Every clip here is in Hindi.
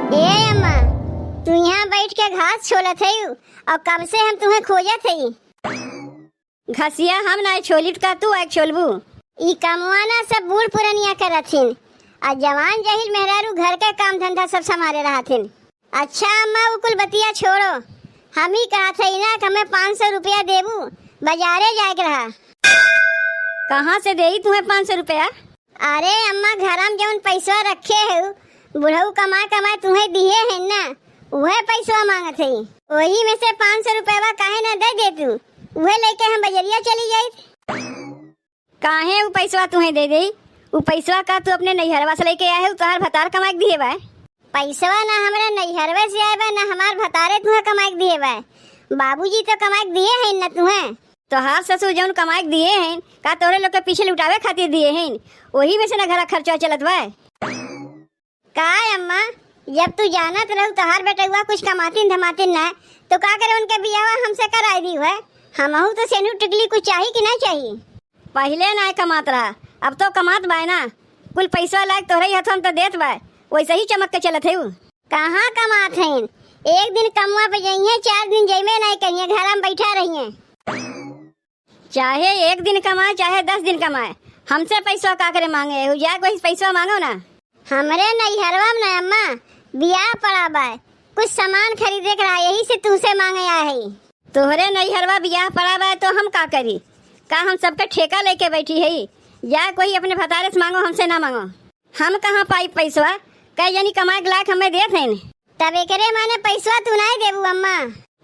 ए अम्मा, तू यहाँ बैठ के घास छोलत हई और कब से हम तुम्हें खोजत हई। घसिया हम ना छोलित का तू एक छोलबू। ई कमवाना सब बूढ़ पुरनिया करथिन और जवान जहिल मेहरारू घर के काम धंधा सब संभाले रहथिन। अच्छा अम्मा, वो कुल बतिया छोड़ो। हम ही कहा था ना कि हमें 500 रुपया देबू, बाजारे जाए के रहा। कहाँ से देई तुम्हें 500 रुपया? अरे अम्मा, घर में जौन पैसा रखे है बुढ़ऊ कमा कमा तुम्हें दिए है ना, वह पैसा मांगत है। वही में से 500 रुपया काहे ना दे दे तू, वह लेके हम बजरिया चली जाए। काहे वो पैसा तुम्हें दे दे? वो पैसा का तू अपने नैहरवा से लेके आया है, तोहार भतार कमा के दिए बा। पैसा ना हमारा नैहरवे से आए बा, ना हमार भतारे तुम्हें कमा के दिए बा। बाबूजी तो कमा के दिए हैं ना तुम्हें। तोहार ससुर जौन कमा के दिए हैं का तोरे लोग के पीछे लुटावे खातिर दिए हैं, वही में से ना घर खर्चा चलत बा। का अम्मा, जब तू जानत रहू तोहार बेटुआ कुछ कमातीन धमातीन ना, तो का करे उनके बियाह हमसे कराई दी है। हमहू तो सेनू टिकली कुछ चाहिए कि नहीं चाहिए। पहले ना कमात रहा, अब तो कमात बा ना। कुल पैसा लायक तोहरे हाथ हम तो देत बा, वैसे ही चमक के चलत है। कहाँ कमात हैं? एक दिन कमवा पे जाइए, 4 दिन जइमे नहीं करिए, घर में बैठा रहिए। चाहे एक दिन कमाए चाहे 10 दिन कमाए, हमसे पैसा का करे मांगे हो? जा कोई पैसा मांगो ना। हमरे नैहरवा में ना अम्मा बियाह पड़ा बा, कुछ सामान खरीदे के रहा, यही से तुमसे मांगे आए है। तोहरे नैहरवा बियाह पड़ा बा तो हम का करी? का हम सबका ठेका लेके बैठी है? या कोई अपने भतारे से मांगो, हमसे ना मांगो। हम कहाँ पाई पैसा? कई जनी कमाए के लायक हमें देत हैं। तब एकरे माने पैसा तू नहीं देबू अम्मा?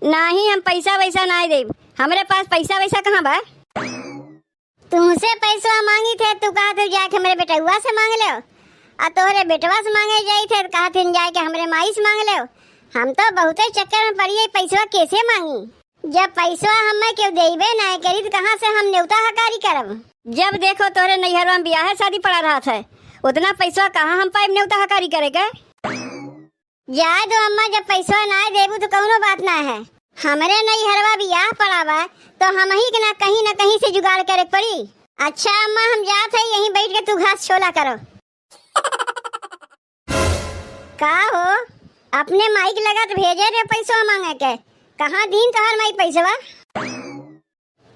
नहीं, हम पैसा वैसा नहीं देब। हमारे पास पैसा वैसा कहाँ बा? तुमसे पैसा मांगी थे, तू कहा तू जाके मेरे बेटुआ से मांग ले, और तोहरे बेटवा से मांगे जाई थे कहा थे जाके हमरे माई से मांग ले। हम तो बहुत चक्कर में पड़ी, पैसा कैसे मांगी? जब पैसा हमें क्यों देबे नहीं करी तो कहाँ से हम न्योता हकारी करब? जब देखो तोहरे नैहरवा में बियाह शादी पड़ा रहा था, उतना पैसा कहाँ हम पाइब न्योता हकारी करेगा? जाए दो अम्मा, जब पैसा ना देबू तो कौनो बात ना है। हमरे नैहरवा बियाह पड़ा बा तो हम ही के ना कहीं से जुगाड़ करे पड़ी। अच्छा अम्मा, हम जात है, यहीं बैठ के तू घास छोला करो। का हो, अपने माइक लगा तो भेजे रे पैसा मांगे के? कहाँ दीन तोहर माई पैसवा?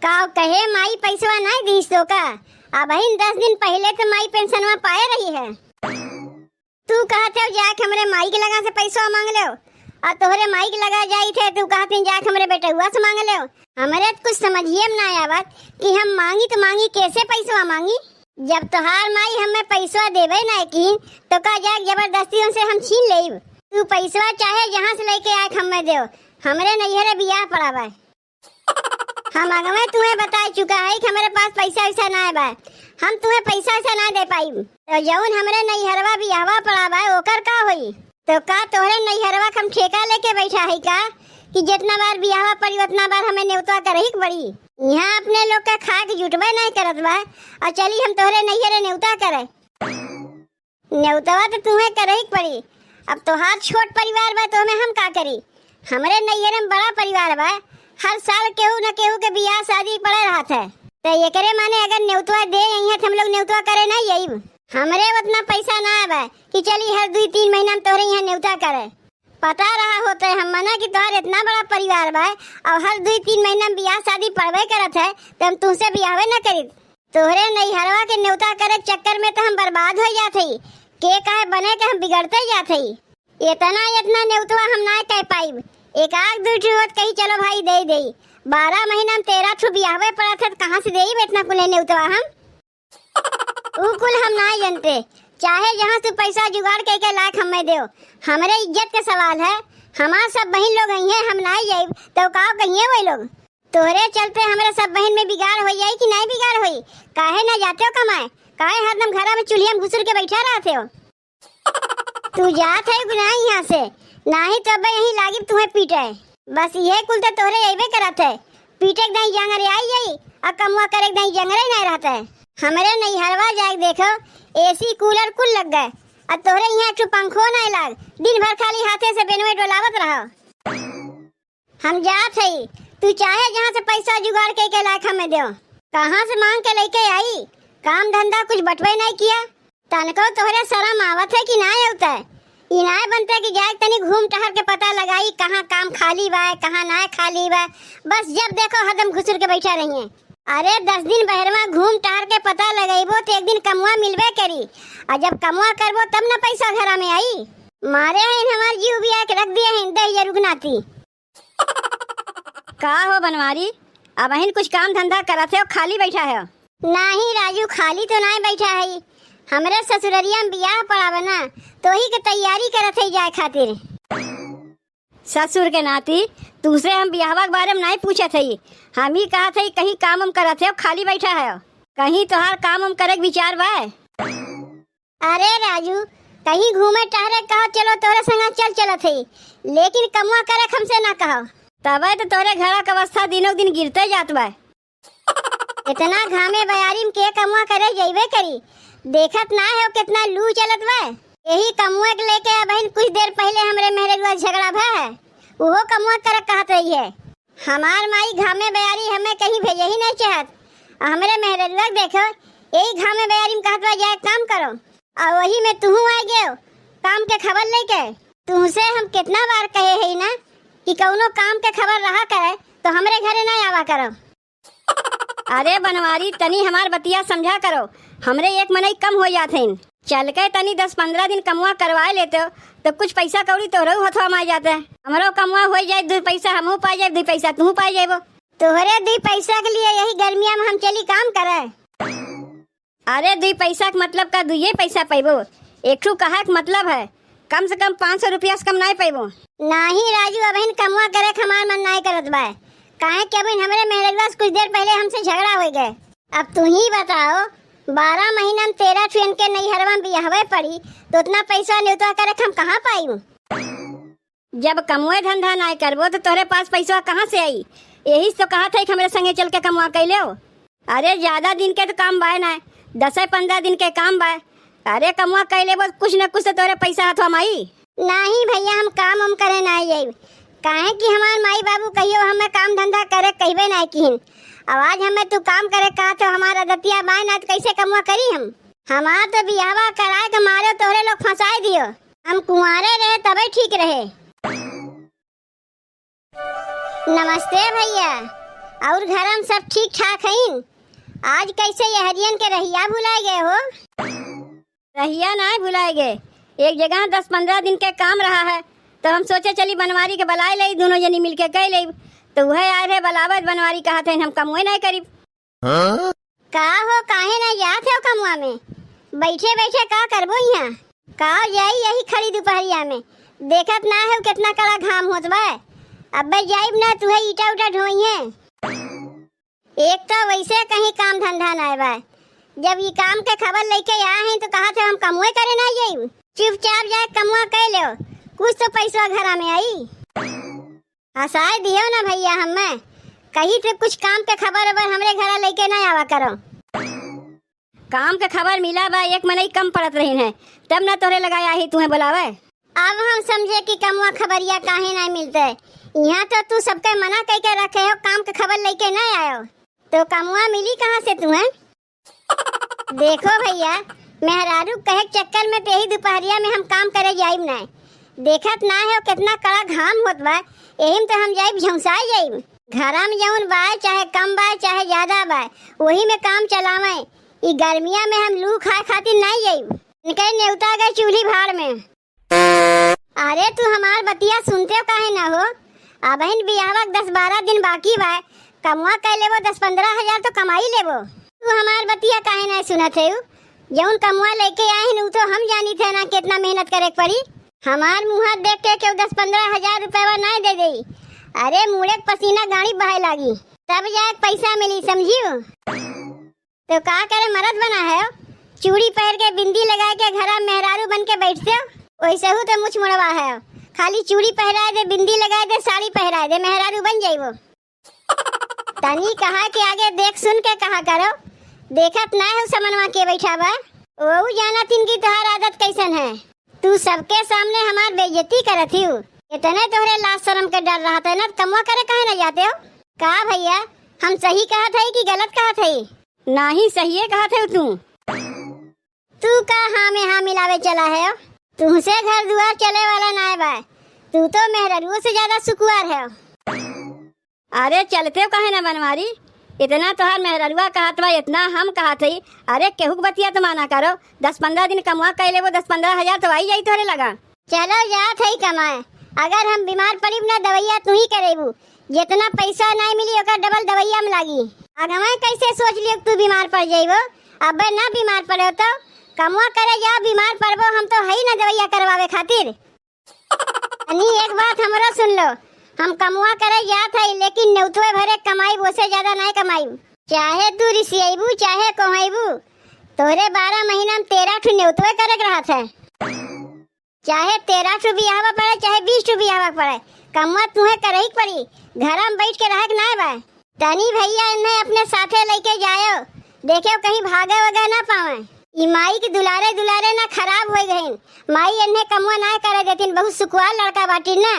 का कहे माई पैसवा नहीं दीस तो का? अब 10 दिन पहले तो माई पेंशनवा पाए रही है। तू कहते हो जाके हमरे माई के लगा से पैसा मांग ले, और तोहरे माई के लगा जाई थे तू कहते जाके हमरे बेटुआ से मांग ले। हमरे तो कुछ समझिए में ना आवत कि हम मांगी तो मांगी कैसे पैसा मांगी। जब तोहार माई हमें पैसा देवे ना की तो का जाके जबरदस्ती उनसे हम छीन लेब। तू पैसा चाहे जहाँ से लेके आए हमें दे, हमरे नैहरे बियाह पड़ा बा। हम अगवे तुम्हें बता चुका है कि हमारे पास पैसा वैसा ना है बा, हम तुम्हें पैसा वैसा ना दे पाई। तो जौन हमरे नैहरवा बियाहवा पड़ा बा ओकर का होई? तो का तोहरे नैहरवा हम ठेका लेके बैठा है का कि जितना बार बियाहवा पड़ी उतना बार हमें न्योता करही पड़ी? यहाँ अपने लोग का खा के जुटबे नहीं करत बा, और चली हम तोहरे नैहरे न्योता करे। न्योतवा तो तुम्हें करही पड़ी। अब तोहार छोट परिवार बा तो हम का करी? हमरे नैहरे में बड़ा परिवार बा, हर साल केहू न केहू के बियाह शादी पड़े रहत है। तो ये करे माने अगर न्योतवा दे यही है तो हम लोग न्योतवा करे ना यही। हमरे उतना पैसा ना आवे कि चली हर 2-3 महीना में तोहरे यहाँ न्योता करे। पता रहा होता है हम मना कि तोहर इतना बड़ा परिवार बा और हर 2-3 महीना में बियाह शादी पड़वे करत है तो हम तुमसे बियाहवे न करी। तोहरे नैहरवा के न्योता करे चक्कर में तो हम बर्बाद हो जाते के काहे बने के हम बिगड़ते जाते। इतना न्योतवा हम ना कह पाई। एक आग दूठी होत कही चलो भाई दे दे, 12 महीना में 13 ठो बियाहवे पड़ा था, कहाँ से देई इतना कुल न्योतवा हम? उ कुल हम ना जानते, चाहे जहाँ से पैसा जुगाड़ के लायक हमें दो। हमारे इज्जत का सवाल है, हमार सब बहन लोग आई हैं, हम ना जाए तो का कहिए वही लोग? तोहरे चलते हमारे सब बहन में बिगाड़ हो जाए कि नहीं बिगाड़ होई? काहे ना जाते हो कमाए? काहे हरदम घर में चूल्हे में घुसर के बैठा रहते हो? तू जात है गुनाह यहाँ से, नहीं तो अब यही लागी तुम्हें पीटे। बस ये कुल तो तोहरे अइबे करत है, पीटे के दाई जंगरे आई जाई और कमुआ करे के दाई जंगरे नहीं रहता है। हमरे नैहरवा जाके देखो, एसी कूलर कुल लग गए, और तोहरे यहाँ एक पंखो नहीं लाग, दिन भर खाली हाथे से बेनवे डोलावत रहो। हम जात है, तू चाहे जहाँ से पैसा जुगाड़ के लायक हमें दो, कहाँ से मांग के लेके आई? काम धंधा कुछ बटवे नहीं किया, तनको तोहरे शर्म आवत है कि नहीं होता है? इनाय बनता कि जाए तनी घूम टहर के पता लगाई कहाँ काम खाली बा कहाँ ना खाली बा। बस जब देखो हरदम घुसुर के बैठा रही है। अरे 10 दिन बहरवा घूम टहर के पता लगाइबो तो एक दिन कमुआ मिलबे करी। और जब कमुआ करबो तब न पैसा घरा में आई। मारे हैं हमार जीव बिया के रख दिया है दहिया रुगनाती। का हो बनवारी, अब अहिन कुछ काम धंधा करत है और खाली बैठा है? नहीं राजू, खाली तो नहीं बैठा है। हमरे ससुररिया में बियाह पड़ावे ना तो ही के तैयारी करत है जाए खातिर। ससुर के नाती तुमसे हम बियाहवा के बारे में नहीं पूछत हई। हम ही कहा थे कहीं काम हम करत है और खाली बैठा है। कहीं तोहार काम हम करे के विचार बा? अरे राजू, कहीं घूमे टहरे कहो चलो तोरे संग चल चलत है, लेकिन कमुआ करे हमसे ना कहो। तबे तो तोरे घरा का अवस्था दिनों दिन गिरते जात बा। इतना घामे बयारी में के कमुआ करे जइबे करी। देखत ना है कितना लू चलत बा। यही कमुआ के लेके अब कुछ देर पहले हमरे मेहररुआ झगड़ा भा है। वो कमुआ करे कहत रही है। हमार माई घामे बयारी हमें कहीं भेजे ही नहीं चाहत। हमरे मेहररुआ देखो यही घामे बयारी में कहत बा जाए काम करो, और वही में तू आ गयो काम के खबर लेके। तुमसे हम कितना बार कहे है ना कि कौनो काम के खबर रहा करे तो हमरे घरे नहीं आवा करो। अरे बनवारी, तनी हमार बतिया समझा करो। हमरे एक मनई कम हो जाते हैं। चल के तनी 10-15 दिन कमुआ करवा लेते हो तो कुछ पैसा कौड़ी तोहरो हथवा में आ जाता है। हमरो कमुआ हो जाए 2 पैसा हमहू पा जाए, 2 पैसा तू पा जाएबो। तोहरे 2 पैसा के लिए यही गर्मिया में हम चली काम करे। अरे 2 पैसा के मतलब का 2 पैसा पैबो। एक ठू कहा के मतलब है कम से कम 500 रुपया से कम नहीं पैबो। नहीं राजू, अब कमुआ करे हमार मन नहीं करत बा। काहे कि अभी हमरे मेहररुआ कुछ देर पहले हमसे झगड़ा हो गए। अब तू ही बताओ 12 महीना में 13 ट्रेन के नैहरवा में बियाहवे पड़ी तो उतना पैसा न्योता करे हम कहाँ पाई? जब कमुए धंधा नहीं करबो तो तोहरे पास पैसा कहाँ से आई? यही तो कहा था कि हमरे संगे चल के कमुआ कैले हो। अरे ज्यादा दिन के तो काम बा ना, 10-15 दिन के काम बा। अरे कमुआ कैले बो कुछ न कुछ तो तोहरे पैसा हाथवा में आई। नहीं भैया, हम काम हम करे नहीं जाई। काहे कि हमार माई बाबू कहियो हमें काम धंधा करे कहबे नहीं किन। आवाज हमें तू काम करे कहा तो हमारा दतिया बाय ना तो कैसे कमुआ करी हम? हमार तो बियाहवा कराए के मारे तोहरे लोग फंसाए दियो। हम कुंवारे रहे तबे ठीक रहे। नमस्ते भैया, और घर में सब ठीक ठाक हैं? आज कैसे ये हरियन के रहिया भुलाए गए हो? रहिया नहीं भुलाए गए, एक जगह 10-15 दिन के काम रहा है तो हम सोचे चली बनवारी के बुलाए ले, दोनों जनी मिलके कह ले। तो वह आए थे बलावत बनवारी कहा थे हम कमुए नहीं करीब। का हो काहे ना जात हो कमुआ में? बैठे बैठे का करबो यहाँ? का जाई यही खड़ी दोपहरिया में? देखत ना है कितना कड़ा घाम होत बा। अब जाइब ना तुहे ईटा उटा ढोई है। एक तो वैसे कहीं काम धंधा ना बा। जब ये काम के खबर लेके आए हैं तो कहा थे हम कमुए करे ना जाइब। चुपचाप जाए कमुआ कह लो, कुछ तो पैसा घरा में आई। हंसाए दियो ना भैया, हमें कहीं से कुछ काम के खबर अबर हमरे घरा लेके ना आवा करो। काम के खबर मिला बा, एक मनई कम पड़त रही है तब ना तोहरे लगाया ही तुम्हें बुलावे। अब हम समझे कि कमुआ खबरिया काहे नहीं मिलते। यहाँ तो तू सबके मना कह के रखे हो, काम के खबर लेके ना आयो तो कमुआ मिली कहाँ से तुम्हें? देखो भैया, मेहरारू कहे चक्कर में यही दोपहरिया में हम काम करे जाइब ना। देखत ना है कितना कड़ा घाम होत बा, यही तो हम जाइब झौंसाए जाइब। घरा में जौन बा चाहे कम बा चाहे ज्यादा बा वही में काम चलावे। ई गर्मिया में हम लू खाए खातिर नहीं जाइब। इनके नेवता गए चूल्ही भाड़ में। अरे तू हमार बतिया सुनते हो काहे ना हो? अब बियाहवा 10-12 दिन बाकी बा, कमुआ कह लेबो 10-15 हजार तो कमाई लेबो। तू हमार बतिया काहे नहीं सुनत है? जौन कमुआ लेके आए हैं तो हम जानी थे ना कितना मेहनत करे पड़ी। हमार मुँह देख के क्यों 10-15 हजार रुपया नहीं दे गई। अरे मुड़े पसीना गाड़ी बहे लगी तब जाए पैसा मिली, समझियो? तो का करे मर्द बना है? चूड़ी पहन के बिंदी लगा के घरा मेहरारू बन के बैठते हो? वैसे हूँ तो मुछ मुड़वा है। खाली चूड़ी पहराए दे, बिंदी लगाए दे, साड़ी पहराए दे, मेहरारू बन जाइबो। तनी कहा कि आगे देख सुन के कहा करो। देखत ना है समनवा के बैठा बा, वो जाना तीन की तोहार आदत कैसन है। तू सबके सामने हमार बेइज्जती करत ही। इतने तोहरे लाज शर्म के डर रहा था ना, कमुआ करे कहे ना जाते हो? का भैया, हम सही कहा था कि गलत कहा था? नहीं, सही कहा था तू। तू का हाँ में हाँ मिलावे चला है? तुमसे घर दुआर चले वाला ना बा, तू तो मेहररुओ से ज्यादा सुकुआर है। अरे चलते कहे ना बनवारी, इतना तोहार मेहररुआ कहत बा, इतना हम कहत हई। अरे केहू के बतिया तो माना करो, 10-15 दिन कमुआ कर लेबो, 10-15 हजार तो आई जाई तोहरे लगा। चलो जात है कमाए, अगर हम बीमार पड़ी ना दवाइया तू ही करेबू, जितना पैसा नहीं मिली ओकर डबल दवाइया में लागी। अगर मैं कैसे सोच लियो तू बीमार पड़ जाइबो, अब ना बीमार पड़े तो कमुआ करे जा, बीमार पड़बो हम तो है ना दवाइया करवावे खातिर। एक बात हमरो सुन लो, हम कमुआ करे जात है, लेकिन नेउतवे भरे कमाई वो से ज्यादा नहीं कमाई। चाहे तू रिसियबू चाहे कोहबू, तोरे 12 महीना में 13 ठू नेउतवे करे रहत है। चाहे 13 ठू बियाह पड़े चाहे 20 ठू बियाह पड़े, कमुआ तुम्हें करे ही पड़ी। घर में बैठ के रह ना बा। तनी भैया इन्हें अपने साथे लेके जायो, देखे कहीं भागे वगे ना पावे। ई माई के दुलारे दुलारे ना खराब हो गई, माई इन्हें कमुआ ना करे देतीन। बहुत सुकुआर लड़का बाटी ना,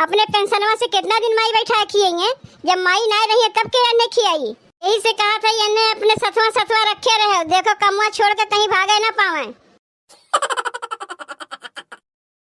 अपने पेंशनवा से कितना दिन माई बैठा खिएंगे, जब माई ना रही तब के इन्हें खियाई। यही से कहा था इन्हें अपने सथवा सथवा रखे रहे, देखो कमुआ छोड़ के कहीं भागे ना पावे।